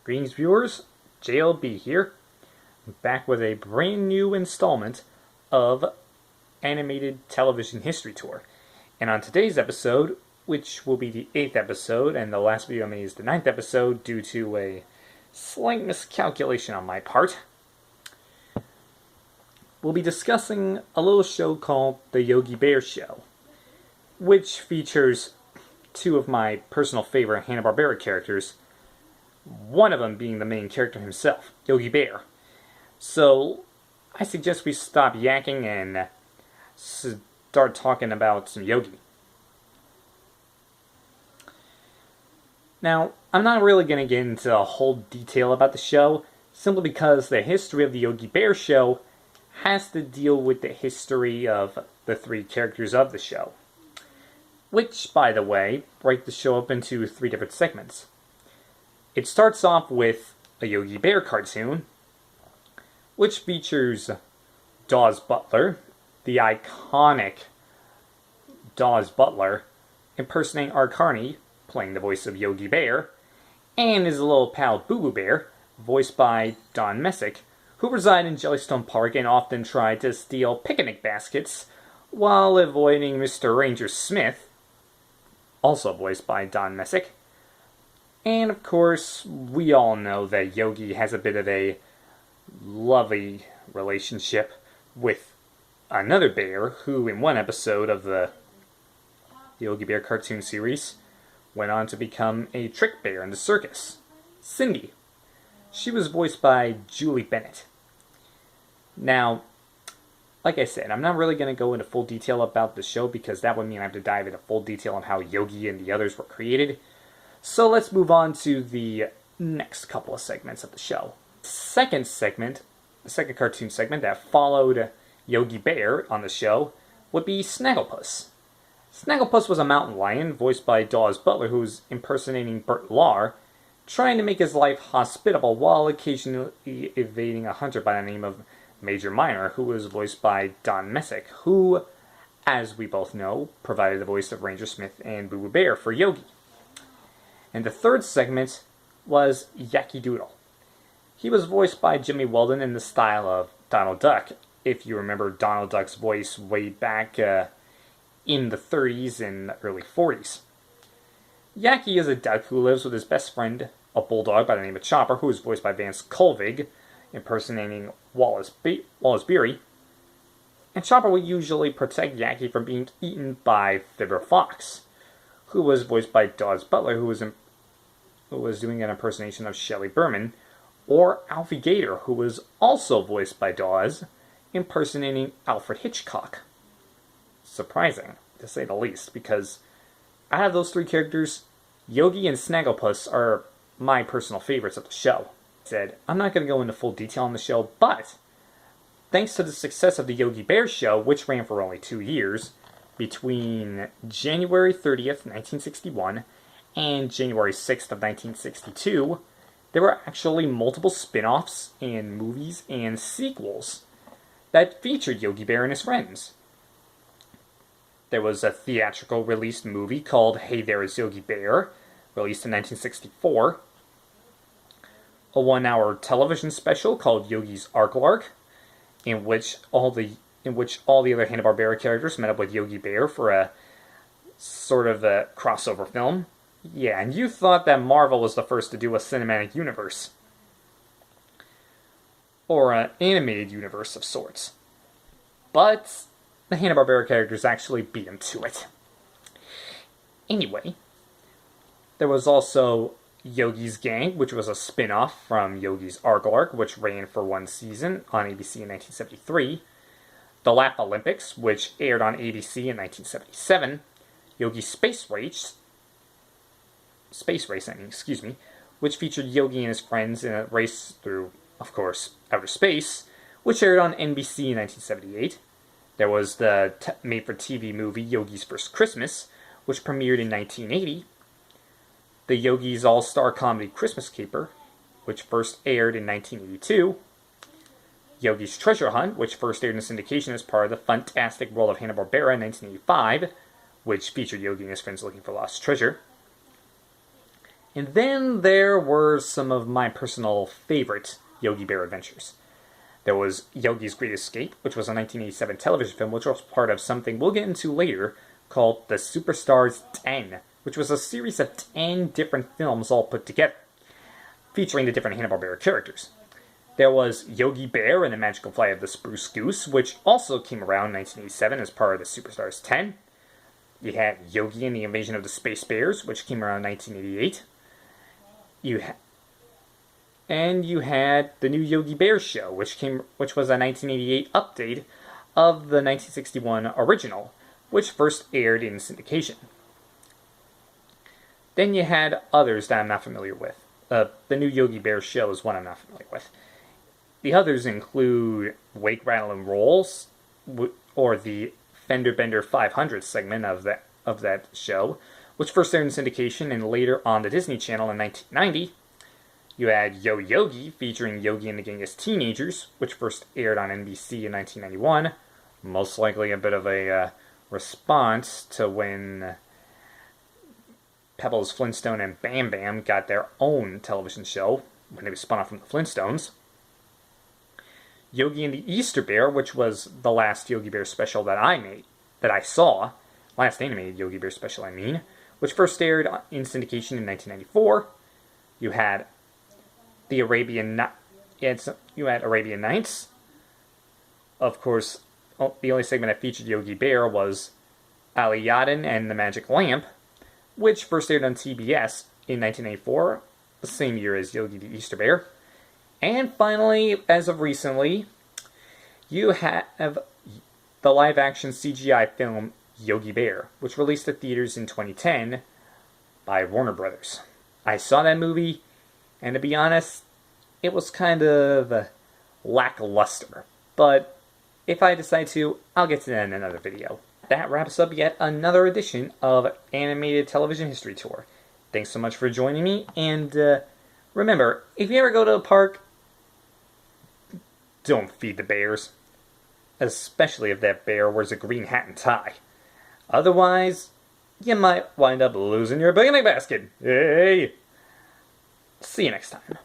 Greetings viewers, JLB here, back with a brand new installment of Animated Television History Tour. And on today's episode, which will be the 8th episode, and the last video I made is the 9th episode due to a slight miscalculation on my part, we'll be discussing a little show called The Yogi Bear Show, which features two of my personal favorite Hanna-Barbera characters, one of them being the main character himself, Yogi Bear. So, I suggest we stop yakking and start talking about some Yogi. Now, I'm not really going to get into a whole detail about the show, simply because the history of the Yogi Bear show has to deal with the history of the three characters of the show. Which, by the way, break the show up into 3 different segments. It starts off with a Yogi Bear cartoon, which features Daws Butler, the iconic Daws Butler, impersonating Art Carney, playing the voice of Yogi Bear, and his little pal Boo Bear, voiced by Don Messick, who reside in Jellystone Park and often try to steal pic-a-nic baskets while avoiding Mr. Ranger Smith, also voiced by Don Messick. And of course, we all know that Yogi has a bit of a lovely relationship with another bear who, in one episode of the Yogi Bear cartoon series, went on to become a trick bear in the circus, Cindy. She was voiced by Julie Bennett. Now, like I said, I'm not really going to go into full detail about the show because that would mean I have to dive into full detail on how Yogi and the others were created. So let's move on to the next couple of segments of the show. Second segment, the second cartoon segment that followed Yogi Bear on the show, would be Snagglepuss. Snagglepuss was a mountain lion, voiced by Daws Butler, who was impersonating Bert Lahr, trying to make his life hospitable while occasionally evading a hunter by the name of Major Minor, who was voiced by Don Messick, who, as we both know, provided the voice of Ranger Smith and Boo Bear for Yogi. And the third segment was Yakky Doodle. He was voiced by Jimmy Weldon in the style of Donald Duck, if you remember Donald Duck's voice way back in the 30s and early 40s. Yakky is a duck who lives with his best friend, a bulldog by the name of Chopper, who is voiced by Vance Colvig, impersonating Wallace Beery. And Chopper will usually protect Yakky from being eaten by Fibber Fox, who was voiced by Daws Butler, who was doing an impersonation of Shelley Berman, or Alfie Gator, who was also voiced by Daws, impersonating Alfred Hitchcock. Surprising, to say the least, because out of those 3 characters, Yogi and Snagglepuss are my personal favorites of the show. I'm not going to go into full detail on the show, but thanks to the success of the Yogi Bear show, which ran for only 2 years, between January 30th, 1961 and January 6th of 1962, there were actually multiple spin-offs and movies and sequels that featured Yogi Bear and his friends. There was a theatrical released movie called Hey There Is Yogi Bear, released in 1964, a 1-hour television special called Yogi's Ark-Lark, in which all the other Hanna-Barbera characters met up with Yogi Bear for a sort of a crossover film. Yeah, and you thought that Marvel was the first to do a cinematic universe. Or an animated universe of sorts. But the Hanna-Barbera characters actually beat them to it. Anyway, there was also Yogi's Gang, which was a spin-off from Yogi's Ark-Lark, which ran for 1 season on ABC in 1973. The Laugh Olympics, which aired on ABC in 1977, Yogi's Space Racing, which featured Yogi and his friends in a race through, of course, outer space, which aired on NBC in 1978. There was the made-for-TV movie Yogi's First Christmas, which premiered in 1980. The Yogi's All-Star Comedy Christmas Caper, which first aired in 1982. Yogi's Treasure Hunt, which first aired in syndication as part of the Fantastic World of Hanna-Barbera in 1985, which featured Yogi and his friends looking for lost treasure. And then there were some of my personal favorite Yogi Bear adventures. There was Yogi's Great Escape, which was a 1987 television film, which was part of something we'll get into later called The Superstars 10, which was a series of 10 different films all put together, featuring the different Hanna-Barbera characters. There was Yogi Bear and the Magical Flight of the Spruce Goose, which also came around in 1987 as part of the Superstars 10. You had Yogi and the Invasion of the Space Bears, which came around in 1988. You had the new Yogi Bear show, which was a 1988 update of the 1961 original, which first aired in syndication. Then you had others that I'm not familiar with. The new Yogi Bear show is one I'm not familiar with. The others include Wake, Rattle, and Rolls, or the Fender Bender 500 segment of that show, which first aired in syndication and later on the Disney Channel in 1990. You had Yo Yogi, featuring Yogi and the Gang as teenagers, which first aired on NBC in 1991. Most likely a bit of a response to when Pebbles, Flintstone, and Bam Bam got their own television show when they were spun off from the Flintstones. Yogi and the Easter Bear, which was the last Yogi Bear special that I saw, last animated Yogi Bear special, which first aired in syndication in 1994. You had Arabian Nights. Of course, the only segment that featured Yogi Bear was Aladdin and the Magic Lamp, which first aired on TBS in 1994, the same year as Yogi the Easter Bear. And finally, as of recently, you have the live-action CGI film Yogi Bear, which released at theaters in 2010 by Warner Brothers. I saw that movie, and to be honest, it was kind of lackluster. But if I decide to, I'll get to that in another video. That wraps up yet another edition of Animated Television History Tour. Thanks so much for joining me, and remember, if you ever go to a park, don't feed the bears. Especially if that bear wears a green hat and tie. Otherwise, you might wind up losing your pic-a-nic basket. Hey! See you next time.